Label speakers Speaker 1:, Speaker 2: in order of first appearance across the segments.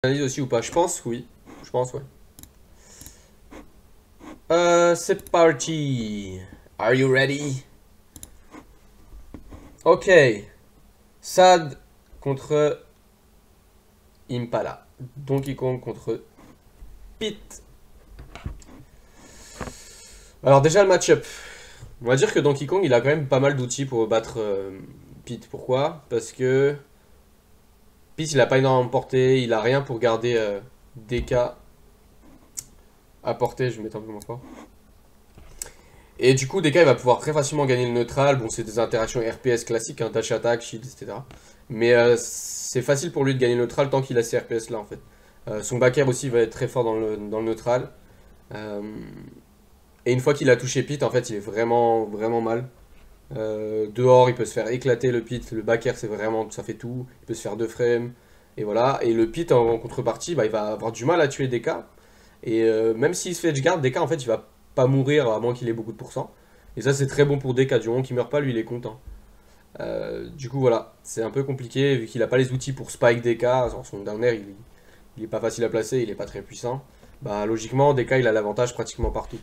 Speaker 1: Analyse aussi ou pas? Je pense oui. Je pense ouais. C'est parti. Are you ready? Ok. Sad contre Impala. Donkey Kong contre Pete. Alors déjà le match-up. On va dire que Donkey Kong il a quand même pas mal d'outils pour battre Pete. Pourquoi? Parce que Pete il a pas énormément de portée, il a rien pour garder DK à portée, je vais mettre un peu moins fort. Et du coup, DK il va pouvoir très facilement gagner le neutral. Bon, c'est des interactions RPS classiques, hein, dash attack, shield, etc. Mais c'est facile pour lui de gagner le neutral tant qu'il a ces RPS là en fait. Son back air aussi va être très fort dans le neutral. Euh, et une fois qu'il a touché Pete, en fait, il est vraiment, vraiment mal. Dehors, il peut se faire éclater le Pete. Le back air, c'est vraiment, ça fait tout. Il peut se faire 2 frames. Et voilà. Et le Pete en contrepartie, bah, il va avoir du mal à tuer DK. Et même s'il se fait edge guard, DK en fait il va pas mourir à moins qu'il ait beaucoup de pourcents. Et ça c'est très bon pour DK, du moment qu'il meurt pas, lui il est content. Du coup voilà, c'est un peu compliqué vu qu'il a pas les outils pour spike DK, son down air il est pas facile à placer, il est pas très puissant. Bah logiquement DK il a l'avantage pratiquement partout.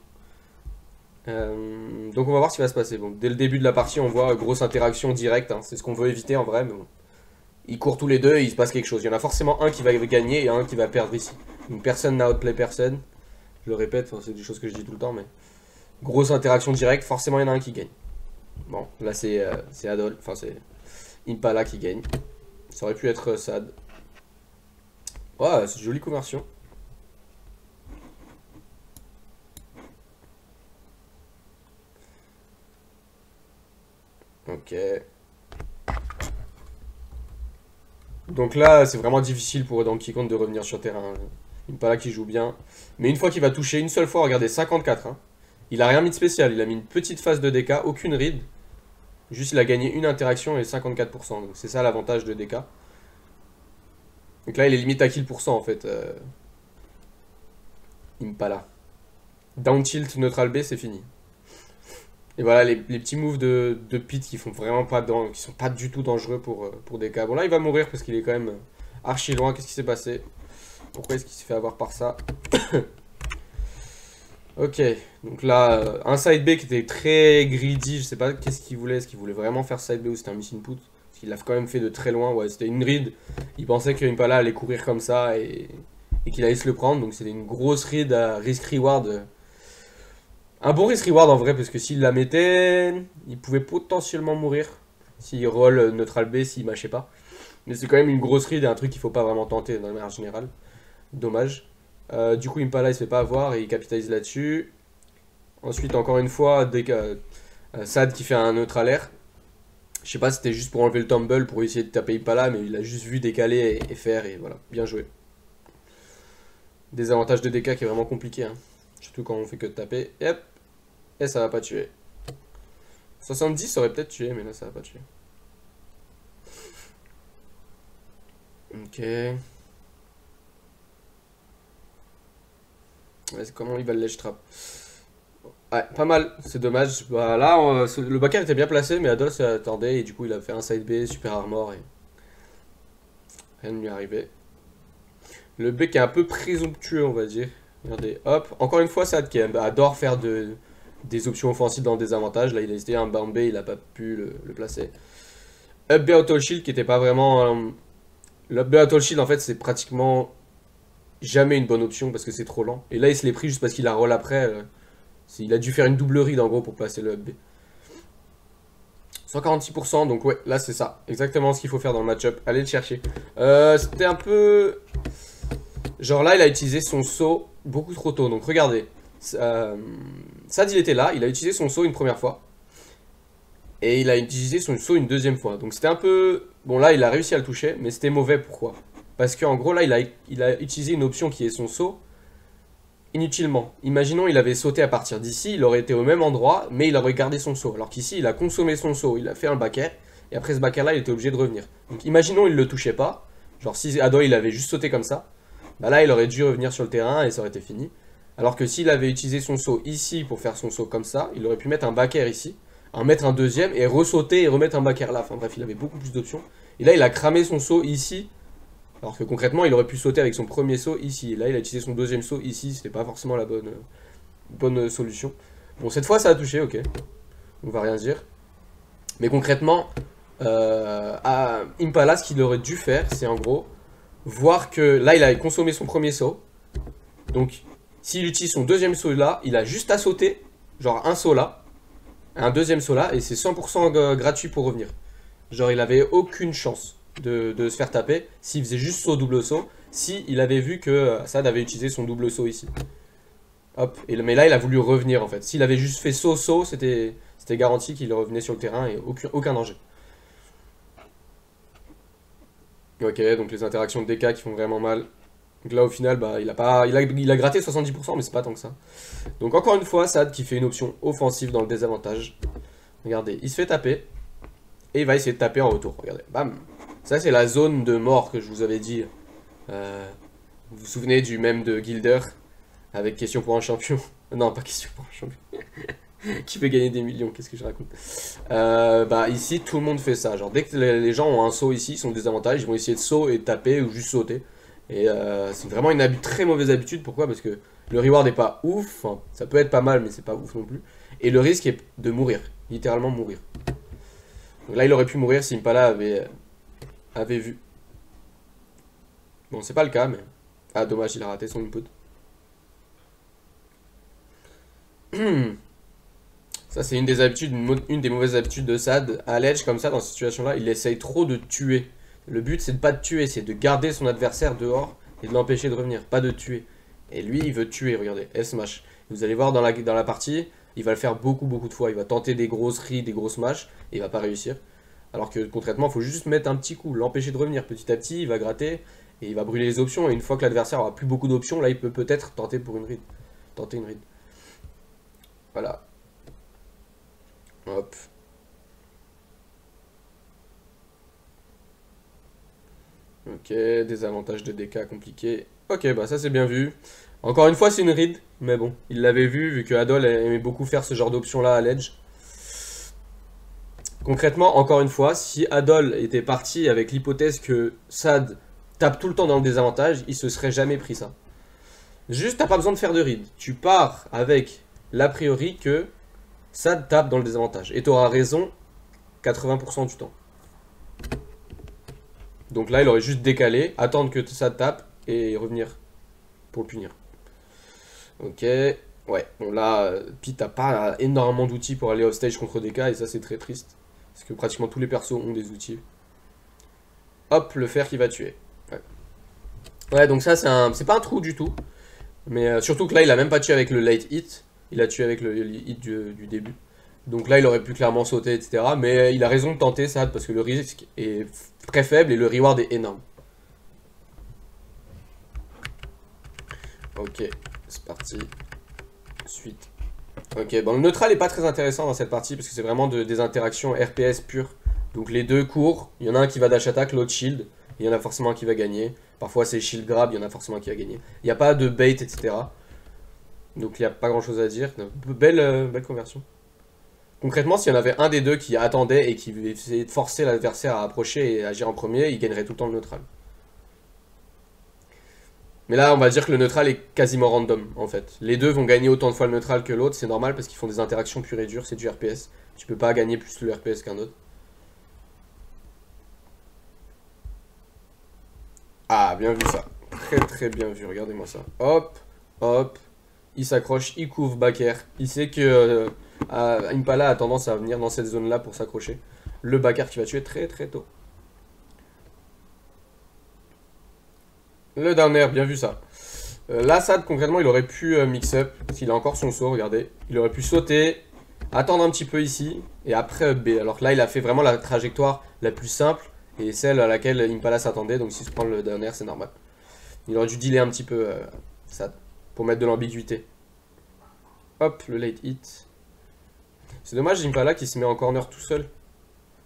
Speaker 1: Donc on va voir ce qui va se passer. Bon, dès le début de la partie on voit grosse interaction directe, hein. C'est ce qu'on veut éviter en vrai, mais bon. Ils courent tous les deux et il se passe quelque chose. Il y en a forcément un qui va gagner et un qui va perdre ici. Donc personne n'a outplay personne. Je le répète, c'est des choses que je dis tout le temps, mais grosse interaction directe, forcément il y en a un qui gagne. Bon, là c'est Adol, enfin c'est Impala qui gagne. Ça aurait pu être Sad. Ouais, c'est une jolie conversion. Ok. Donc là, c'est vraiment difficile pour Donkey Kong de revenir sur terrain. Impala qui joue bien. Mais une fois qu'il va toucher une seule fois, regardez, 54. Hein. Il a rien mis de spécial, il a mis une petite phase de DK, aucune ride. Juste il a gagné une interaction et 54%. Donc c'est ça l'avantage de DK. Donc là il est limite à kill % en fait. Impala. Down tilt neutral B c'est fini. Et voilà les petits moves de Pete qui font vraiment pas qui sont pas du tout dangereux pour DK. Bon là il va mourir parce qu'il est quand même archi loin. Qu'est-ce qui s'est passé? Pourquoi est-ce qu'il s'est fait avoir par ça? Ok, donc là, un side B qui était très greedy, je sais pas qu'est-ce qu'il voulait, est-ce qu'il voulait vraiment faire side B ou c'était un miss input? Parce qu'il l'a quand même fait de très loin, ouais, c'était une read, il pensait que Impala allait courir comme ça et qu'il allait se le prendre, donc c'était une grosse read à risk-reward. Un bon risk-reward en vrai, parce que s'il la mettait, il pouvait potentiellement mourir, s'il roll neutral B, s'il mâchait pas. Mais c'est quand même une grosse read et un truc qu'il faut pas vraiment tenter dans la manière générale, dommage. Du coup, Impala il se fait pas avoir et il capitalise là-dessus. Ensuite, encore une fois, Sad qui fait un neutral air. Je sais pas si c'était juste pour enlever le tumble pour essayer de taper Impala, mais il a juste vu décaler et faire et voilà, bien joué. Des avantages de DK qui est vraiment compliqué, hein. Surtout quand on fait que de taper. Et hop, et ça va pas tuer. 70 ça aurait peut-être tué, mais là ça va pas tuer. Ok. Ouais, comment il va le ledge trap? Ouais, pas mal, c'est dommage. Bah, là, le backer était bien placé, mais Adol s'y attendait et du coup il a fait un side B, super armor et rien ne lui est arrivé. Le B qui est un peu présomptueux, on va dire. Regardez, hop, encore une fois, Sad qui adore faire des options offensives dans le désavantage. Là, il a essayé un bound B, il a pas pu le placer. Up B auto shield qui était pas vraiment. Le up B auto shield, en fait, c'est pratiquement jamais une bonne option parce que c'est trop lent. Et là, il se l'est pris juste parce qu'il a roll après. Il a dû faire une double read en gros pour placer le up B. 146%, donc ouais, là c'est ça. Exactement ce qu'il faut faire dans le match-up. Allez le chercher. C'était un peu. Genre là, il a utilisé son saut beaucoup trop tôt. Donc regardez. Sad, il était là. Il a utilisé son saut une première fois. Et il a utilisé son saut une deuxième fois. Donc c'était un peu. Bon, là, il a réussi à le toucher. Mais c'était mauvais. Pourquoi? Parce qu'en gros, là, il a utilisé une option qui est son saut inutilement. Imaginons il avait sauté à partir d'ici, il aurait été au même endroit, mais il aurait gardé son saut. Alors qu'ici, il a consommé son saut, il a fait un back air, et après ce back air là, il était obligé de revenir. Donc imaginons il le touchait pas, genre si Ado il avait juste sauté comme ça, bah là il aurait dû revenir sur le terrain et ça aurait été fini. Alors que s'il avait utilisé son saut ici pour faire son saut comme ça, il aurait pu mettre un back air ici, en mettre un deuxième et ressauter et remettre un back air là. Enfin bref, il avait beaucoup plus d'options. Et là il a cramé son saut ici Alors que concrètement, il aurait pu sauter avec son premier saut ici. Là, il a utilisé son deuxième saut ici. C'était pas forcément la bonne solution. Bon, cette fois, ça a touché, ok. On va rien dire. Mais concrètement, à Impala, ce qu'il aurait dû faire, c'est en gros voir que là, il a consommé son premier saut. Donc, s'il utilise son deuxième saut là, il a juste à sauter. Genre un saut là, un deuxième saut là, et c'est 100% gratuit pour revenir. Genre, il avait aucune chance de se faire taper s'il faisait juste saut, double saut, si il avait vu que Sad avait utilisé son double saut ici. Hop, mais là, il a voulu revenir en fait. S'il avait juste fait saut, c'était garanti qu'il revenait sur le terrain et aucun danger. Ok, donc les interactions de DK qui font vraiment mal. Donc là, au final, bah, il a gratté 70%, mais c'est pas tant que ça. Donc encore une fois, Sad qui fait une option offensive dans le désavantage. Regardez, il se fait taper. Et il va essayer de taper en retour. Regardez, bam. Ça, c'est la zone de mort que je vous avais dit. Vous vous souvenez du mème de Gilder avec question pour un champion? Non, pas question pour un champion. Qui peut gagner des millions, qu'est-ce que je raconte? Bah ici, tout le monde fait ça. Genre, dès que les gens ont un saut ici, ils sont désavantages, ils vont essayer de saut et de taper ou juste sauter. Et c'est vraiment une très mauvaise habitude. Pourquoi? Parce que le reward n'est pas ouf. Enfin, ça peut être pas mal, mais c'est pas ouf non plus. Et le risque est de mourir. Littéralement mourir. Donc là, il aurait pu mourir si Impala avait vu. Bon, c'est pas le cas, mais... Ah, dommage, il a raté son input. Ça, c'est une des habitudes, une des mauvaises habitudes de Sad. À l'edge, comme ça, dans cette situation-là, il essaye trop de tuer. Le but, c'est de pas de tuer, c'est de garder son adversaire dehors et de l'empêcher de revenir, pas de tuer. Et lui, il veut tuer, regardez, S-Smash. Vous allez voir dans la partie, il va le faire beaucoup de fois. Il va tenter des grosses ries, des grosses smash, et il va pas réussir. Alors que concrètement, il faut juste mettre un petit coup, l'empêcher de revenir. Petit à petit, il va gratter, et il va brûler les options. Et une fois que l'adversaire aura plus beaucoup d'options, là, il peut peut-être tenter pour une ride. Tenter une ride. Voilà. Hop. Ok, désavantage de DK compliqué. Ok, bah ça c'est bien vu. Encore une fois, c'est une ride, mais bon, il l'avait vu que Adol aimait beaucoup faire ce genre d'option là à l'edge. Concrètement, encore une fois, si Adol était parti avec l'hypothèse que Sad tape tout le temps dans le désavantage, il se serait jamais pris ça. Juste, t'as pas besoin de faire de ride. Tu pars avec l'a priori que Sad tape dans le désavantage. Et t'auras raison 80% du temps. Donc là, il aurait juste décalé, attendre que Sad tape et revenir pour le punir. Ok, ouais, bon là, Pete n'a pas énormément d'outils pour aller off-stage contre DK et ça c'est très triste. Parce que pratiquement tous les persos ont des outils. Hop, le fer qui va tuer. Ouais, donc ça c'est pas un trou du tout. Mais surtout que là il a même pas tué avec le late hit. Il a tué avec le hit du début. Donc là il aurait pu clairement sauter, etc. Mais il a raison de tenter ça parce que le risque est très faible et le reward est énorme. Ok, c'est parti. Suite. Ok, bon le neutral est pas très intéressant dans cette partie parce que c'est vraiment des interactions RPS pures. Donc les deux courent, il y en a un qui va dash attack, l'autre shield. Il y en a forcément un qui va gagner. Parfois c'est shield grab, il y en a forcément un qui va gagner. Il n'y a pas de bait, etc. Donc il n'y a pas grand chose à dire. Belle conversion. Concrètement, s'il y en avait un des deux qui attendait et qui essayait de forcer l'adversaire à approcher et agir en premier, il gagnerait tout le temps le neutral. Mais là, on va dire que le neutral est quasiment random, en fait. Les deux vont gagner autant de fois le neutral que l'autre, c'est normal parce qu'ils font des interactions pures et dures, c'est du RPS. Tu peux pas gagner plus le RPS qu'un autre. Ah, bien vu ça. Très bien vu, regardez-moi ça. Hop, hop. Il s'accroche, il couvre backer. Il sait que Impala a tendance à venir dans cette zone-là pour s'accrocher. Le backer qui va tuer très tôt. Le down air, bien vu ça. Là, Sad, concrètement, il aurait pu mix-up, parce qu'il a encore son saut, regardez. Il aurait pu sauter, attendre un petit peu ici, et après B. Alors que là, il a fait vraiment la trajectoire la plus simple, et celle à laquelle Impala s'attendait, donc s'il se prend le down air, c'est normal. Il aurait dû dealer un petit peu, Sad, pour mettre de l'ambiguïté. Hop, le late hit. C'est dommage, Impala qui se met en corner tout seul.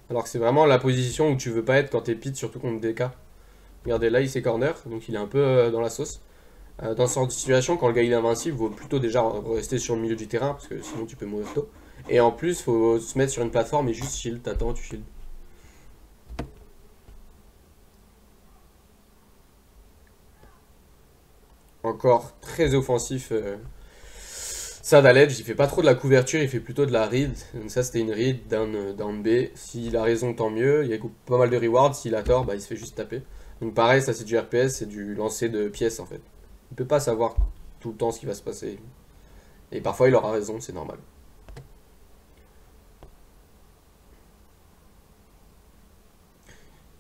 Speaker 1: Alors que c'est vraiment la position où tu veux pas être quand t'es pit, surtout contre DK. Regardez, là il s'est corner, donc il est un peu dans la sauce. Dans ce genre de situation, quand le gars il est invincible, il vaut plutôt déjà rester sur le milieu du terrain, parce que sinon tu peux mourir tôt. Et en plus, il faut se mettre sur une plateforme et juste shield, t'attends, tu shield. Encore très offensif. Sad à l'edge, il fait pas trop de la couverture, il fait plutôt de la read. Donc ça c'était une read down B. S'il a raison, tant mieux. Il y a pas mal de rewards. S'il a tort, bah, il se fait juste taper. Donc pareil, ça c'est du RPS, c'est du lancer de pièces en fait. Il peut pas savoir tout le temps ce qui va se passer. Et parfois il aura raison, c'est normal.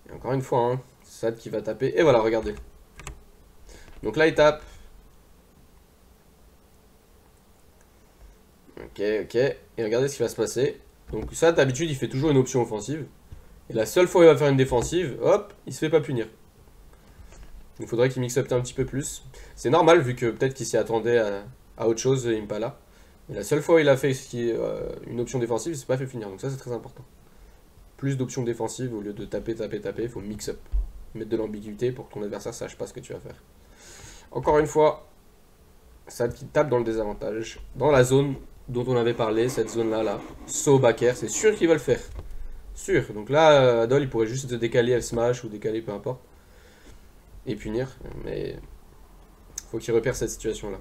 Speaker 1: Et encore une fois, hein, Sad qui va taper. Et voilà, regardez. Donc là il tape. Ok, ok. Et regardez ce qui va se passer. Donc ça, d'habitude, il fait toujours une option offensive. Et la seule fois où il va faire une défensive, hop, il se fait pas punir. Il faudrait qu'il mixe up un petit peu plus. C'est normal, vu que peut-être qu'il s'y attendait à autre chose, Impala. Mais la seule fois où il a fait une option défensive, il s'est pas fait punir. Donc ça, c'est très important. Plus d'options défensives, au lieu de taper, taper, taper, il faut mix up. Mettre de l'ambiguïté pour que ton adversaire sache pas ce que tu vas faire. Encore une fois, ça qui tape dans le désavantage. Dans la zone dont on avait parlé, cette zone-là, là. Saut back air, c'est sûr qu'il va le faire. Sûr. Donc là, Adol, il pourrait juste se décaler F smash ou décaler, peu importe. Et punir. Mais faut qu'il repère cette situation-là.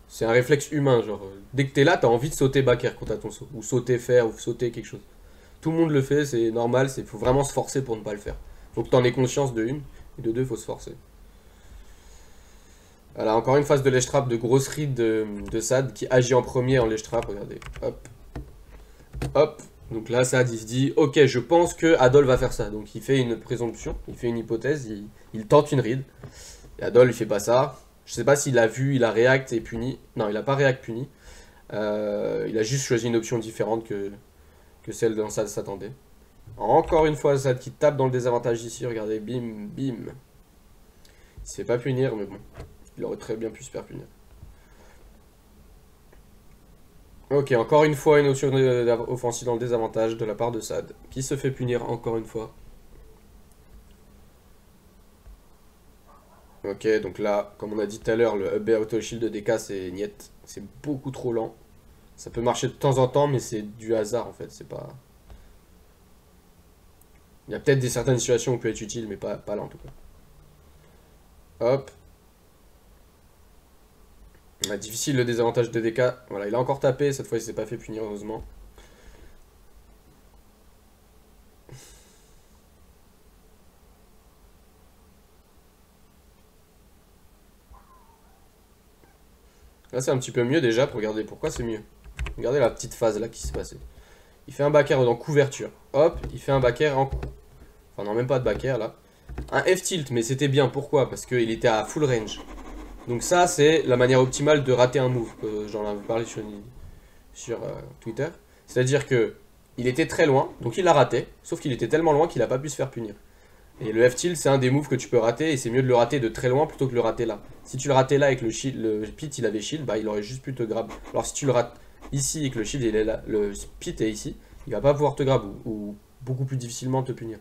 Speaker 1: C'est un réflexe humain, genre. Dès que t'es là, t'as envie de sauter back air quand t'as ton saut. Ou sauter fer, ou sauter quelque chose. Tout le monde le fait, c'est normal, faut vraiment se forcer pour ne pas le faire. Faut que t'en aies conscience de une, et de deux, faut se forcer. Voilà, encore une phase de ledge trap de grosse read de Sad qui agit en premier en ledge trap. Regardez, hop, hop. Donc là, Sad il se dit, ok, je pense que Adol va faire ça. Donc il fait une présomption, il fait une hypothèse, il tente une read. Et Adol il fait pas ça. Je sais pas s'il a vu, il a react et puni. Non, il a pas react puni. Il a juste choisi une option différente que celle dont Sad s'attendait. Encore une fois, Sad qui tape dans le désavantage ici. Regardez, bim, bim. Il se fait pas punir, mais bon. Il aurait très bien pu se faire punir. Ok, encore une fois, une option offensive dans le désavantage de la part de Sad, qui se fait punir encore une fois. Ok, donc là, comme on a dit tout à l'heure, le up B auto shield de DK, c'est niet. C'est beaucoup trop lent. Ça peut marcher de temps en temps, mais c'est du hasard en fait, c'est pas... Il y a peut-être certaines situations où il peut être utile, mais pas là en tout cas. Hop. Difficile le désavantage de DK. Voilà, il a encore tapé, cette fois il s'est pas fait punir heureusement. Là c'est un petit peu mieux déjà pour regarder pourquoi c'est mieux. Regardez la petite phase là qui s'est passée. Il fait un back air dans couverture. Hop, il fait un back air en... Enfin non, même pas de back air là. Un F-tilt, mais c'était bien. Pourquoi? Parce qu'il était à full range. Donc ça, c'est la manière optimale de rater un move. J'en avais parlé sur Twitter. C'est-à-dire que il était très loin, donc il l'a raté. Sauf qu'il était tellement loin qu'il n'a pas pu se faire punir. Et le F-tilt, c'est un des moves que tu peux rater. Et c'est mieux de le rater de très loin plutôt que de le rater là. Si tu le ratais là et que le pit il avait shield, bah il aurait juste pu te grab. Alors si tu le rates ici et que le shield il est là, le pit est ici, il va pas pouvoir te grab ou beaucoup plus difficilement te punir.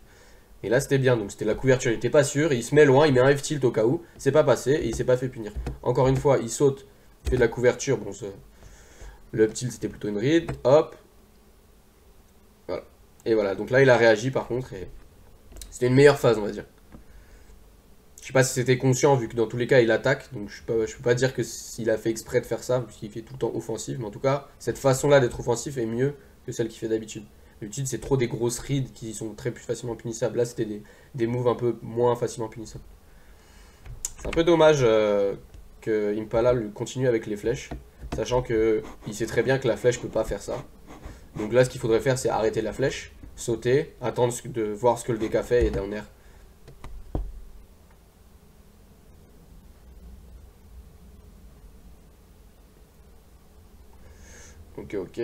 Speaker 1: Et là c'était bien, donc c'était la couverture, il était pas sûr, il se met loin, il met un F-tilt au cas où, c'est pas passé et il s'est pas fait punir. Encore une fois, il saute, il fait de la couverture, bon le up-tilt c'était plutôt une read, hop. Voilà. Et voilà, donc là il a réagi par contre et c'était une meilleure phase on va dire. Je sais pas si c'était conscient vu que dans tous les cas il attaque, donc je peux pas dire que s'il a fait exprès de faire ça, puisqu'il fait tout le temps offensif, mais en tout cas, cette façon-là d'être offensif est mieux que celle qu'il fait d'habitude. D'habitude, c'est trop des grosses reads qui sont très plus facilement punissables. Là, c'était des moves un peu moins facilement punissables. C'est un peu dommage que Impala lui continue avec les flèches, sachant que il sait très bien que la flèche peut pas faire ça. Donc là, ce qu'il faudrait faire, c'est arrêter la flèche, sauter, attendre de voir ce que le DK fait et down air. Ok, ok.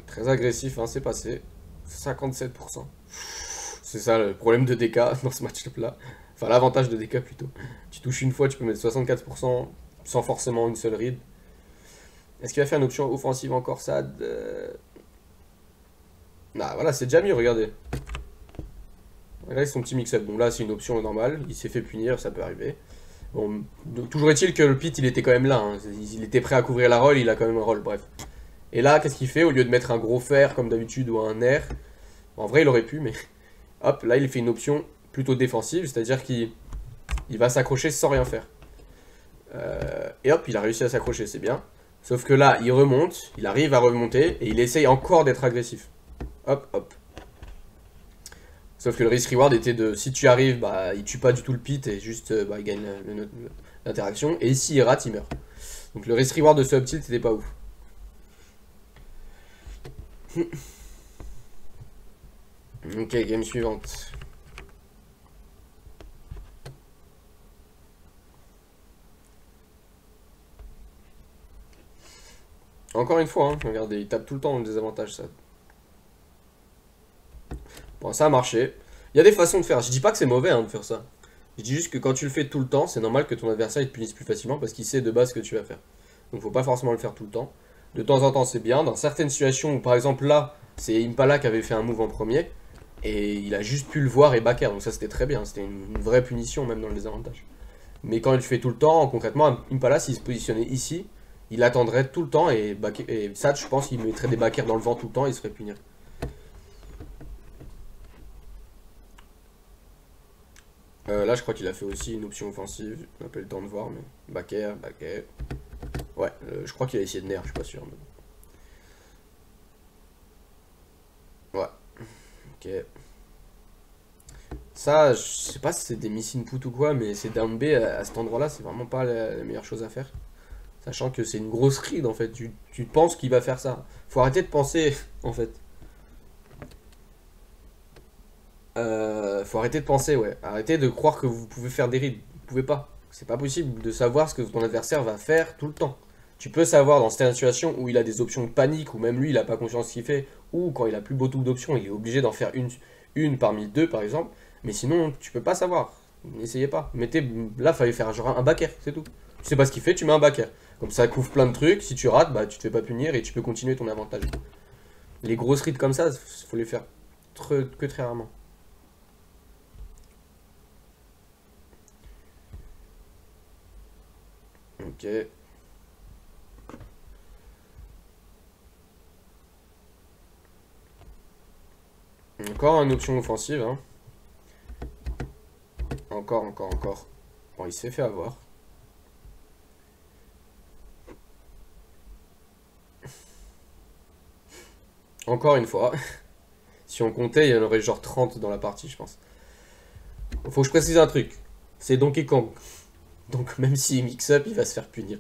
Speaker 1: Très agressif, hein, c'est passé. 57%. C'est ça le problème de DK dans ce match-up là. Enfin, l'avantage de DK plutôt. Tu touches une fois, tu peux mettre 64% sans forcément une seule read. Est-ce qu'il va faire une option offensive encore, Sad Nah, voilà, c'est déjà mieux, regardez. Regardez son petit mix-up. Bon, là, c'est une option normale. Il s'est fait punir, ça peut arriver. Bon, toujours est-il que le pit, il était quand même là. Hein. Il était prêt à couvrir la roll, il a quand même un roll, bref. Et là, qu'est-ce qu'il fait? Au lieu de mettre un gros fer comme d'habitude ou un air, en vrai, il aurait pu, mais hop, là, il fait une option plutôt défensive, c'est-à-dire qu'il va s'accrocher sans rien faire. Et hop, il a réussi à s'accrocher, c'est bien. Sauf que là, il remonte, il arrive à remonter, et il essaye encore d'être agressif. Hop, hop. Sauf que le risk reward était de, si tu arrives, bah, il tue pas du tout le pit, et juste, bah, il gagne l'interaction. Et s'il rate, il meurt. Donc le risk reward de ce up tilt était pas ouf. Ok, game suivante. Encore une fois, hein, regardez, il tape tout le temps dans le désavantage, ça. Bon, ça a marché. Il y a des façons de faire. Je dis pas que c'est mauvais hein, de faire ça. Je dis juste que quand tu le fais tout le temps, c'est normal que ton adversaire il te punisse plus facilement parce qu'il sait de base ce que tu vas faire. Donc faut pas forcément le faire tout le temps. De temps en temps, c'est bien. Dans certaines situations où, par exemple, là, c'est Impala qui avait fait un move en premier. Et il a juste pu le voir et backer. Donc ça, c'était très bien. C'était une vraie punition, même dans le désavantage. Mais quand il le fait tout le temps, concrètement, Impala, s'il se positionnait ici, il attendrait tout le temps et ça, je pense qu'il mettrait des backers dans le vent tout le temps et il se ferait punir. Là, je crois qu'il a fait aussi une option offensive. On n'a pas eu le temps de voir, mais backer, backer. Ouais, je crois qu'il a essayé de nerf, je suis pas sûr. Mais... Ouais, ok. Ça, je sais pas si c'est des miss input ou quoi, mais c'est down B à cet endroit-là, c'est vraiment pas la meilleure chose à faire. Sachant que c'est une grosse ride en fait, tu penses qu'il va faire ça. Faut arrêter de penser en fait. Faut arrêter de penser, ouais. Arrêtez de croire que vous pouvez faire des rides. Vous pouvez pas. C'est pas possible de savoir ce que ton adversaire va faire tout le temps. Tu peux savoir dans certaines situations où il a des options de panique, ou même lui il a pas conscience de ce qu'il fait, ou quand il a plus beaucoup d'options, il est obligé d'en faire une parmi deux par exemple. Mais sinon, tu peux pas savoir. N'essayez pas. Mettez, là, fallait faire genre un backer, c'est tout. Tu sais pas ce qu'il fait, tu mets un backer. Comme ça couvre plein de trucs. Si tu rates, bah tu te fais pas punir et tu peux continuer ton avantage. Les grosses rides comme ça, faut les faire que très rarement. Ok. Encore une option offensive. Hein. Encore, encore, encore. Bon, il s'est fait avoir. Encore une fois. Si on comptait, il y en aurait genre 30 dans la partie, je pense. Faut que je précise un truc. C'est Donkey Kong. Donc même s'il mix-up, il va se faire punir.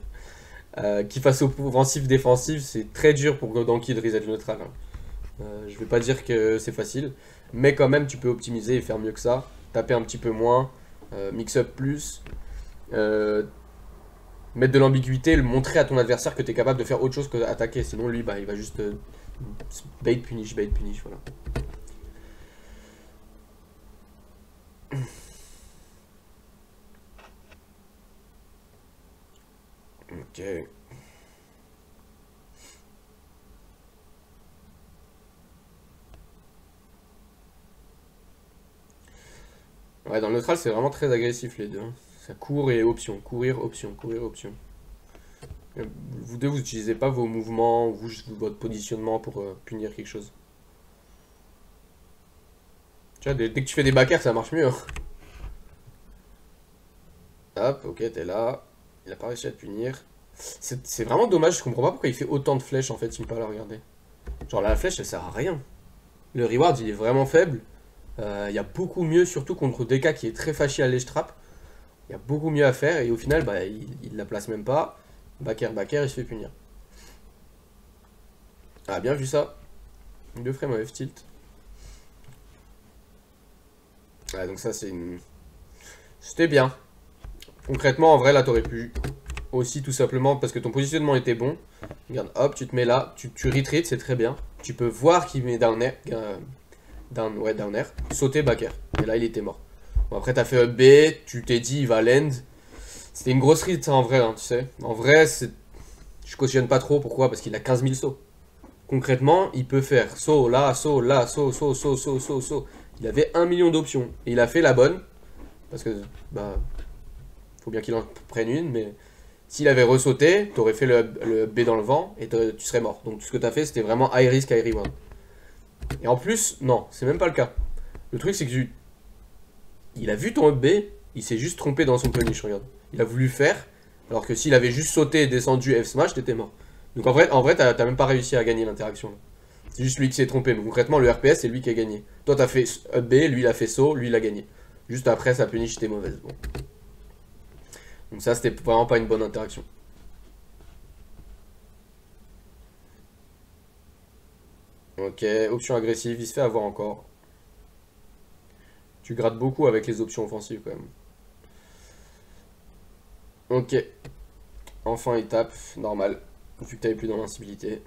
Speaker 1: Qu'il fasse offensif-défensif, c'est très dur pour Donkey de reset le neutral. Hein. Je vais pas dire que c'est facile. Mais quand même, tu peux optimiser et faire mieux que ça. Taper un petit peu moins. Mix-up plus. Mettre de l'ambiguïté, le montrer à ton adversaire que tu es capable de faire autre chose que attaquer. Sinon, lui, bah, il va juste bait punish, voilà. Ok. Ouais, dans le neutral, c'est vraiment très agressif les deux. Hein. Ça court et option. Courir, option. Courir, option. Vous deux, vous n'utilisez pas vos mouvements ou votre positionnement pour punir quelque chose. Tu vois, dès que tu fais des backers, ça marche mieux. Hein. Hop, ok, t'es là. Il a pas réussi à te punir. C'est vraiment dommage, je comprends pas pourquoi il fait autant de flèches en fait, il me pas la regarder. Genre la flèche, elle sert à rien. Le reward, il est vraiment faible. Il y a beaucoup mieux, surtout contre DK qui est très facile à ledge trap. Il y a beaucoup mieux à faire et au final, bah, il la place même pas. Backer, backer, il se fait punir. Ah, bien vu ça. Deux frames en F-tilt. Ouais, donc ça, c'est une... C'était bien. Concrètement, en vrai, là, t'aurais pu aussi tout simplement parce que ton positionnement était bon. Regarde, hop, tu te mets là, tu retreat, c'est très bien. Tu peux voir qu'il met down air, down air, sauter backer. Et là, il était mort. Bon, après, t'as fait up B, tu t'es dit, il va land. C'était une grosse read, ça, en vrai, hein, tu sais. En vrai, je cautionne pas trop. Pourquoi? Parce qu'il a 15 000 sauts. Concrètement, il peut faire saut là, saut là, saut, saut, saut, saut, saut, saut. Il avait 1 million d'options. Et il a fait la bonne. Parce que, bah, faut bien qu'il en prenne une, mais s'il avait ressauté, t'aurais fait le B dans le vent et tu serais mort. Donc tout ce que t'as fait, c'était vraiment high risk, high reward. Et en plus, non, c'est même pas le cas. Le truc, c'est que il a vu ton up B, il s'est juste trompé dans son punish, regarde. Il a voulu faire, alors que s'il avait juste sauté et descendu F smash, t'étais mort. Donc en vrai t'as même pas réussi à gagner l'interaction. C'est juste lui qui s'est trompé, mais concrètement le RPS c'est lui qui a gagné. Toi t'as fait up B, lui il a fait saut, lui il a gagné. Juste après sa punish était mauvaise. Bon. Donc ça c'était vraiment pas une bonne interaction. Ok, option agressive, il se fait avoir encore. Tu grattes beaucoup avec les options offensives quand même. Ok. Enfin il tape, normal. Vu que t'avais plus d'invincibilité.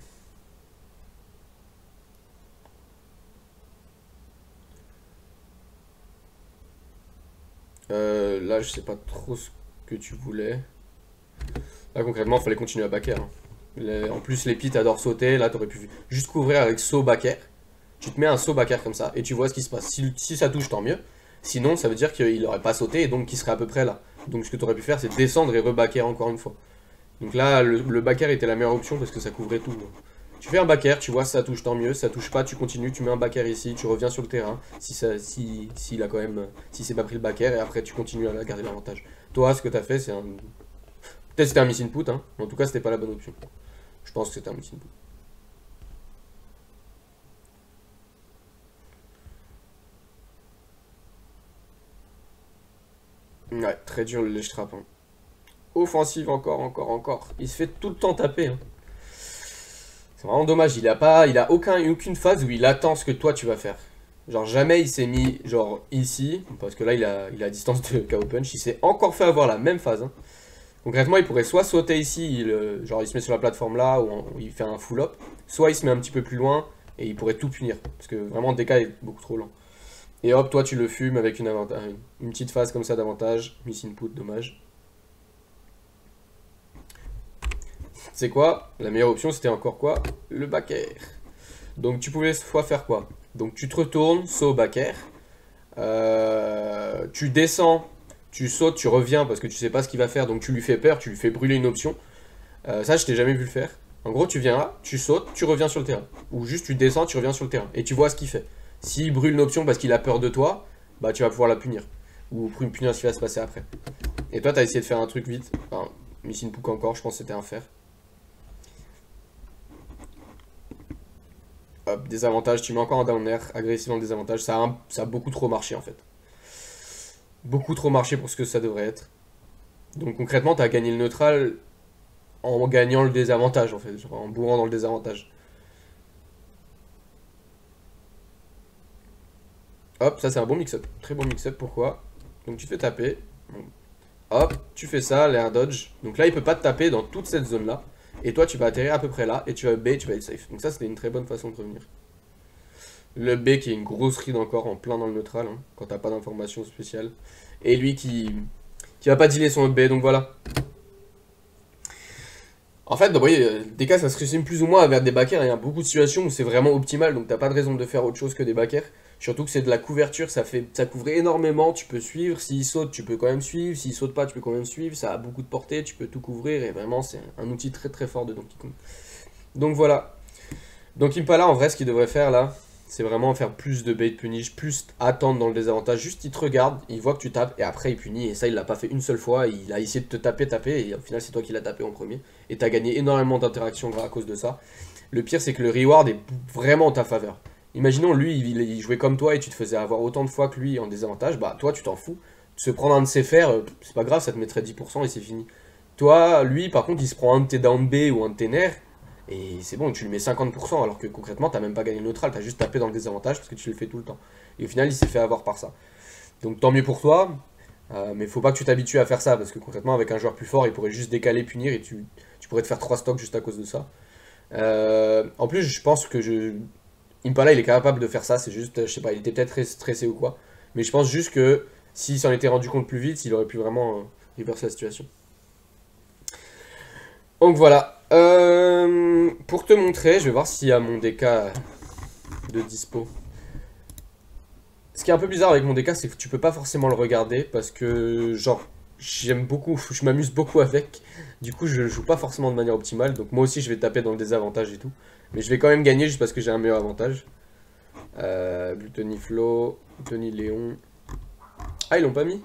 Speaker 1: Là je sais pas trop ce que tu voulais. Là concrètement il fallait continuer à backer. En plus les pits adorent sauter, là t'aurais pu juste couvrir avec saut backer. Tu te mets un saut backer comme ça et tu vois ce qui se passe. Si ça touche tant mieux. Sinon ça veut dire qu'il aurait pas sauté et donc qu'il serait à peu près là. Donc ce que t'aurais pu faire c'est descendre et rebacker encore une fois. Donc là le backer était la meilleure option parce que ça couvrait tout. Tu fais un backer, tu vois si ça touche tant mieux, si ça touche pas tu continues, tu mets un backer ici, tu reviens sur le terrain s'il a quand même si c'est pas pris le backer et après tu continues à garder l'avantage. Toi ce que t'as fait c'est un peut-être c'était un miss input hein, mais en tout cas c'était pas la bonne option. Je pense que c'était un miss input. Ouais, très dur le ledge trap. Hein. Offensive encore. Il se fait tout le temps taper. Hein. C'est vraiment dommage, il a aucune phase où il attend ce que toi tu vas faire. Genre jamais il s'est mis genre ici, parce que là il a à distance de KO Punch, il s'est encore fait avoir la même phase. Hein. Concrètement il pourrait soit sauter ici, genre il se met sur la plateforme là, ou il fait un full up, soit il se met un petit peu plus loin et il pourrait tout punir. Parce que vraiment le DK est beaucoup trop lent. Et hop, toi tu le fumes avec une petite phase comme ça d'avantage, miss input, dommage. C'est quoi? La meilleure option c'était encore quoi? Le back air. Donc tu pouvais soit faire quoi? Donc tu te retournes, saut back air. Tu descends, tu sautes, tu reviens parce que tu sais pas ce qu'il va faire, donc tu lui fais peur, tu lui fais brûler une option. Ça je t'ai jamais vu le faire. En gros tu viens là, tu sautes, tu reviens sur le terrain. Ou juste tu descends, tu reviens sur le terrain. Et tu vois ce qu'il fait. S'il brûle une option parce qu'il a peur de toi, bah tu vas pouvoir la punir. Ou punir ce qui va se passer après. Et toi t'as essayé de faire un truc vite. Enfin, Missing Pook encore, je pense que c'était un fer. Hop, désavantage, tu mets encore un down air, agressif dans le désavantage. Ça a beaucoup trop marché en fait. Beaucoup trop marché pour ce que ça devrait être. Donc concrètement, tu as gagné le neutral en gagnant le désavantage en fait, genre en bourrant dans le désavantage. Hop, ça c'est un bon mix-up. Très bon mix-up, pourquoi? Donc tu te fais taper. Hop, tu fais ça, l'air dodge. Donc là, il peut pas te taper dans toute cette zone-là. Et toi, tu vas atterrir à peu près là. Et tu vas B, tu vas être safe. Donc ça, c'était une très bonne façon de revenir. Le B qui est une grosse read encore en plein dans le neutral. Hein, quand t'as pas d'informations spéciales. Et lui qui va pas dealer son B. Donc voilà. En fait, vous voyez, des cas, ça se résume plus ou moins vers des backers. Il y a beaucoup de situations où c'est vraiment optimal. Donc t'as pas de raison de faire autre chose que des backers. Surtout que c'est de la couverture, ça couvre énormément, tu peux suivre, s'il saute, tu peux quand même suivre, s'il saute pas, tu peux quand même suivre, ça a beaucoup de portée, tu peux tout couvrir, et vraiment c'est un outil très très fort de Donkey Kong. Donc voilà. Donc Impala, en vrai, ce qu'il devrait faire là, c'est vraiment faire plus de bait punish, plus attendre dans le désavantage, juste il te regarde, il voit que tu tapes, et après il punit, et ça il l'a pas fait une seule fois, il a essayé de te taper, et au final c'est toi qui l'as tapé en premier, et t'as gagné énormément d'interactions à cause de ça. Le pire c'est que le reward est vraiment en ta faveur. Imaginons, lui, il jouait comme toi et tu te faisais avoir autant de fois que lui en désavantage, bah toi, tu t'en fous. Se prendre un de ses fers, c'est pas grave, ça te mettrait 10% et c'est fini. Toi, lui, par contre, il se prend un de tes down B ou un de tes nerfs, et c'est bon, tu lui mets 50%, alors que concrètement, t'as même pas gagné le neutral, t'as juste tapé dans le désavantage parce que tu le fais tout le temps. Et au final, il s'est fait avoir par ça. Donc tant mieux pour toi, mais faut pas que tu t'habitues à faire ça, parce que concrètement, avec un joueur plus fort, il pourrait juste décaler, punir, et tu pourrais te faire 3 stocks juste à cause de ça. En plus, je pense que Impala il est capable de faire ça, c'est juste, je sais pas, il était peut-être très stressé ou quoi. Mais je pense juste que s'il s'en était rendu compte plus vite, il aurait pu vraiment reverser la situation. Donc voilà. Pour te montrer, je vais voir s'il y a mon DK de dispo. Ce qui est un peu bizarre avec mon DK, c'est que tu peux pas forcément le regarder parce que, genre, j'aime beaucoup, je m'amuse beaucoup avec. Du coup, je joue pas forcément de manière optimale. Donc moi aussi, je vais taper dans le désavantage et tout. Mais je vais quand même gagner juste parce que j'ai un meilleur avantage. Gluttony Flow, Gluttony Léon. Ah, ils l'ont pas mis?